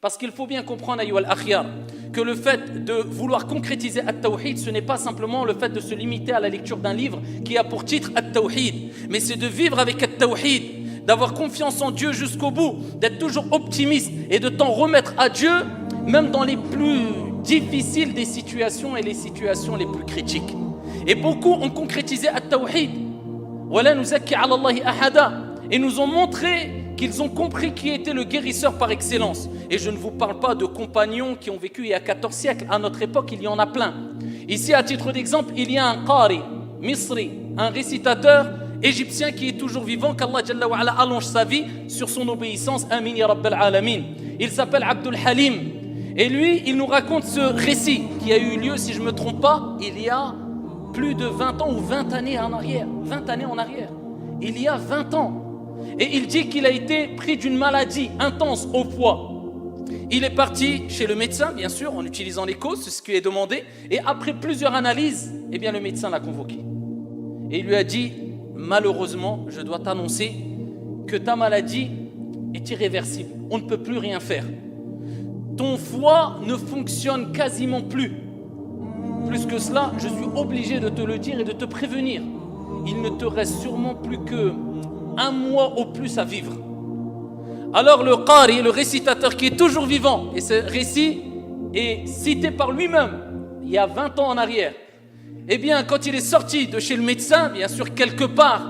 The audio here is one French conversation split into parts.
Parce qu'il faut bien comprendre, ayyuhal akhyar, que le fait de vouloir concrétiser At-Tawhid, ce n'est pas simplement le fait de se limiter à la lecture d'un livre qui a pour titre At-Tawhid, mais c'est de vivre avec At-Tawhid, d'avoir confiance en Dieu jusqu'au bout, d'être toujours optimiste et de t'en remettre à Dieu, même dans les plus difficiles des situations et les situations les plus critiques. Et beaucoup ont concrétisé At-Tawhid, wala nuzakki ala Allahi ahada, et nous ont montré qu'ils ont compris qui était le guérisseur par excellence. Et je ne vous parle pas de compagnons qui ont vécu il y a 14 siècles. À notre époque, il y en a plein. Ici, à titre d'exemple, il y a un qari, misri, un récitateur égyptien qui est toujours vivant, qu'Allah Jalla wa Ala allonge sa vie sur son obéissance. Amin ya Rabbal Alamin. Il s'appelle Abdul Halim. Et lui, il nous raconte ce récit qui a eu lieu, si je ne me trompe pas, il y a plus de 20 ans ou 20 années en arrière. 20 années en arrière. Il y a 20 ans. Et il dit qu'il a été pris d'une maladie intense au foie. Il est parti chez le médecin, bien sûr, en utilisant les causes, c'est ce qui est demandé. Et après plusieurs analyses, eh bien, le médecin l'a convoqué. Et il lui a dit, malheureusement, je dois t'annoncer que ta maladie est irréversible. On ne peut plus rien faire. Ton foie ne fonctionne quasiment plus. Plus que cela, je suis obligé de te le dire et de te prévenir. Il ne te reste sûrement plus que 1 mois au plus à vivre. Alors le qari, le récitateur qui est toujours vivant, et ce récit est cité par lui-même il y a 20 ans en arrière, eh bien quand il est sorti de chez le médecin, bien sûr quelque part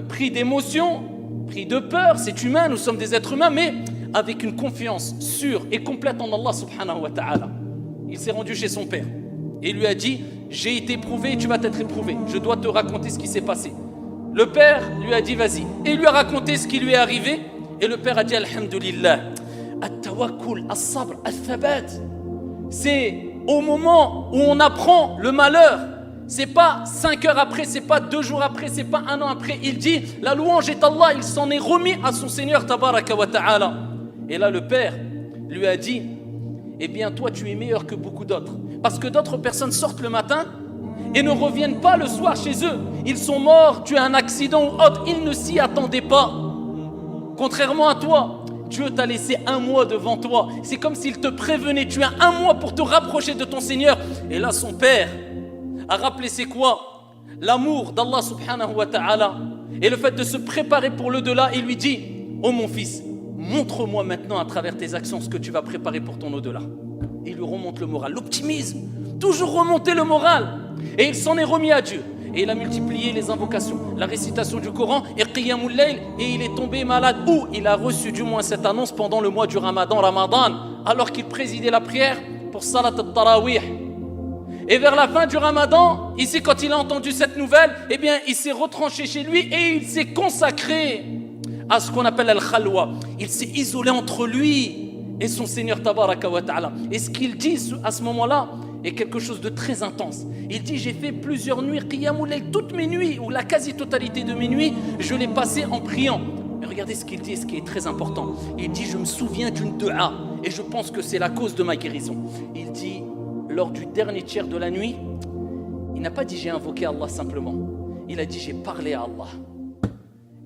pris d'émotion, pris de peur, c'est humain, nous sommes des êtres humains, mais avec une confiance sûre et complète en Allah subhanahu wa ta'ala, il s'est rendu chez son père et il lui a dit, j'ai été éprouvé et tu vas t'être éprouvé, je dois te raconter ce qui s'est passé. Le père lui a dit vas-y, et il lui a raconté ce qui lui est arrivé, et le père a dit alhamdulillah, at-tawakkul, as-sabr, al-thabat. C'est au moment où on apprend le malheur, c'est pas 5 heures après, c'est pas 2 jours après, c'est pas 1 an après, il dit la louange est Allah, il s'en est remis à son Seigneur tabaraka wa ta'ala. Et là le père lui a dit, eh bien toi tu es meilleur que beaucoup d'autres, parce que d'autres personnes sortent le matin et ne reviennent pas le soir chez eux. Ils sont morts, tu as un accident ou autre, ils ne s'y attendaient pas. Contrairement à toi, Dieu t'a laissé 1 mois devant toi. C'est comme s'il te prévenait, tu as 1 mois pour te rapprocher de ton Seigneur. Et là son père a rappelé c'est quoi? L'amour d'Allah subhanahu wa ta'ala et le fait de se préparer pour l'au-delà. Il lui dit, oh mon fils, montre-moi maintenant à travers tes actions ce que tu vas préparer pour ton au-delà. Et il lui remonte le moral, l'optimisme, toujours remonter le moral. Et il s'en est remis à Dieu. Et il a multiplié les invocations, la récitation du Coran et Qiyamul Layl. Et il est tombé malade. Ou il a reçu du moins cette annonce pendant le mois du Ramadan, alors qu'il présidait la prière pour Salat al-Tarawih. Et vers la fin du Ramadan, ici quand il a entendu cette nouvelle, eh bien il s'est retranché chez lui et il s'est consacré à ce qu'on appelle al-Khalwa. Il s'est isolé entre lui et son Seigneur Tabaraka wa Ta'ala. Et ce qu'il dit à ce moment-là est quelque chose de très intense. Il dit, j'ai fait plusieurs nuits, Qiyamul Layl, toutes mes nuits, ou la quasi-totalité de mes nuits, je l'ai passé en priant. Mais regardez ce qu'il dit, ce qui est très important. Il dit, je me souviens d'une dua, et je pense que c'est la cause de ma guérison. Il dit, lors du dernier tiers de la nuit, il n'a pas dit, j'ai invoqué Allah simplement. Il a dit, j'ai parlé à Allah.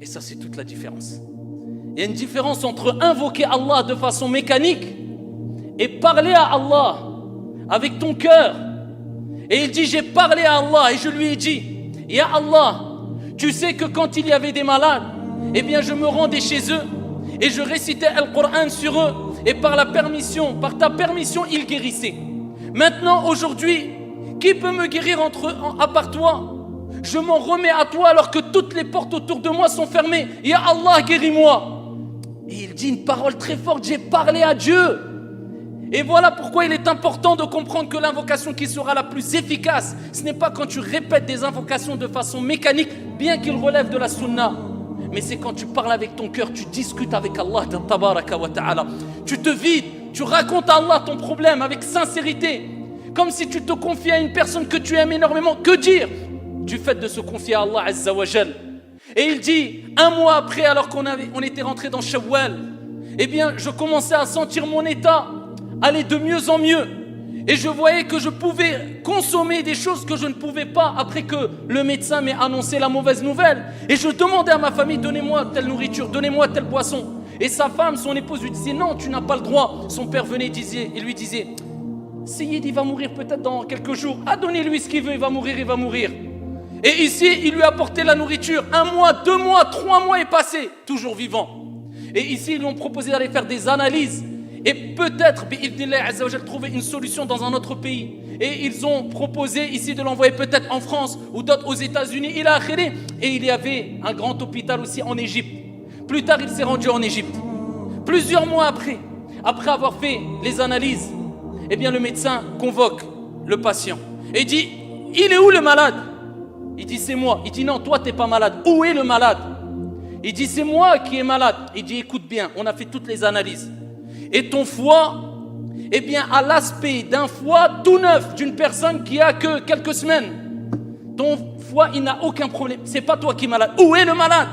Et ça, c'est toute la différence. Il y a une différence entre invoquer Allah de façon mécanique et parler à Allah avec ton cœur. Et il dit, j'ai parlé à Allah et je lui ai dit, ya Allah, tu sais que quand il y avait des malades, eh bien je me rendais chez eux et je récitais le Coran sur eux et par ta permission, ils guérissaient. Maintenant, aujourd'hui, qui peut me guérir à part toi? Je m'en remets à toi alors que toutes les portes autour de moi sont fermées. Ya Allah, guéris-moi. Et il dit une parole très forte, j'ai parlé à Dieu. Et voilà pourquoi il est important de comprendre que l'invocation qui sera la plus efficace, ce n'est pas quand tu répètes des invocations de façon mécanique, bien qu'ils relèvent de la sunna, mais c'est quand tu parles avec ton cœur, tu discutes avec Allah, tabaraka wa ta'ala. Tu te vides, tu racontes à Allah ton problème avec sincérité, comme si tu te confiais à une personne que tu aimes énormément. Que dire du fait de se confier à Allah Azza wa Jal? Et il dit, 1 mois après, alors qu'on était rentré dans Shawwal, eh bien, je commençais à sentir mon état aller de mieux en mieux. Et je voyais que je pouvais consommer des choses que je ne pouvais pas après que le médecin m'ait annoncé la mauvaise nouvelle. Et je demandais à ma famille, donnez-moi telle nourriture, donnez-moi telle boisson. Et sa femme, son épouse lui disait non, tu n'as pas le droit. Son père venait et lui disait Sayyid, il va mourir peut-être dans quelques jours. Donnez-lui ce qu'il veut, il va mourir, il va mourir. Et ici, il lui a apporté la nourriture. 1 mois, 2 mois, 3 mois est passé, toujours vivant. Et ici, ils lui ont proposé d'aller faire des analyses. Et peut-être, bi'idhnillah azza wa jal, trouver une solution dans un autre pays. Et ils ont proposé ici de l'envoyer peut-être en France ou d'autres aux États-Unis. Il a akhiré. Et il y avait un grand hôpital aussi en Égypte. Plus tard, il s'est rendu en Égypte. Plusieurs mois après avoir fait les analyses, eh bien, le médecin convoque le patient et dit il est où le malade? Il dit c'est moi. Il dit non, toi t'es pas malade. Où est le malade? Il dit c'est moi qui est malade. Il dit écoute bien, on a fait toutes les analyses. Et ton foie, eh bien, a l'aspect d'un foie tout neuf d'une personne qui a que quelques semaines. Ton foie, il n'a aucun problème. C'est pas toi qui es malade. Où est le malade?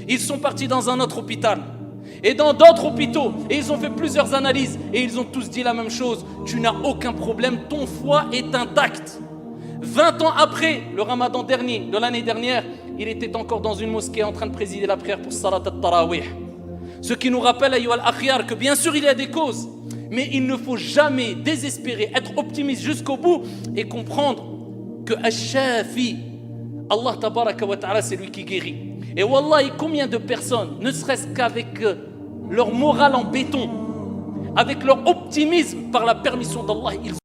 Ils sont partis dans un autre hôpital et dans d'autres hôpitaux et ils ont fait plusieurs analyses et ils ont tous dit la même chose. Tu n'as aucun problème, ton foie est intact. 20 ans après le ramadan dernier, de l'année dernière, il était encore dans une mosquée en train de présider la prière pour Salat al-Tarawih. Ce qui nous rappelle, ayyuha al-akhyar, que bien sûr il y a des causes, mais il ne faut jamais désespérer, être optimiste jusqu'au bout et comprendre que Ash-Shafi, Allah tabaraka wa ta'ala, c'est lui qui guérit. Et wallahi, combien de personnes, ne serait-ce qu'avec leur morale en béton, avec leur optimisme par la permission d'Allah, ils